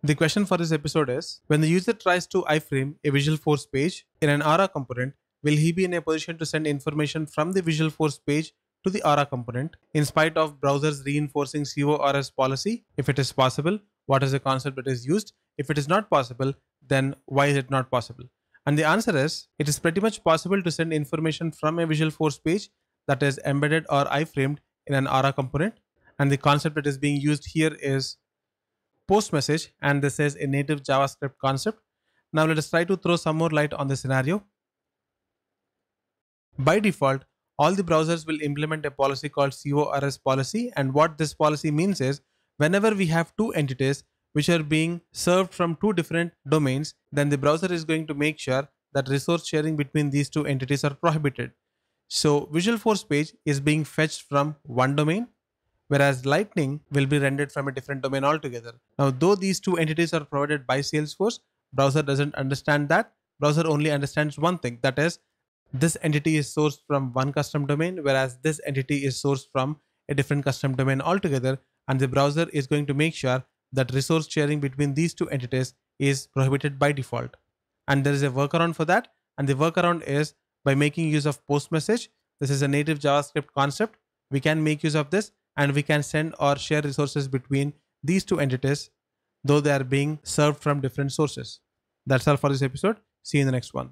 The question for this episode is, when the user tries to iframe a Visualforce page in an Aura component, will he be in a position to send information from the Visualforce page to the Aura component in spite of browsers reinforcing CORS policy? If it is possible, what is the concept that is used? If it is not possible, then why is it not possible? And the answer is, it is pretty much possible to send information from a Visualforce page that is embedded or iframed in an Aura component. And the concept that is being used here is post message, and this is a native JavaScript concept. Now let us try to throw some more light on the scenario. By default, all the browsers will implement a policy called CORS policy, and what this policy means is whenever we have two entities which are being served from two different domains, then the browser is going to make sure that resource sharing between these two entities are prohibited. So Visualforce page is being fetched from one domain, whereas Lightning will be rendered from a different domain altogether. Now, though these two entities are provided by Salesforce, browser doesn't understand that. Browser only understands one thing, that is, this entity is sourced from one custom domain, whereas this entity is sourced from a different custom domain altogether, and the browser is going to make sure that resource sharing between these two entities is prohibited by default. And there is a workaround for that, and the workaround is by making use of post message. This is a native JavaScript concept. We can make use of this, and we can send or share resources between these two entities, though they are being served from different sources. That's all for this episode. See you in the next one.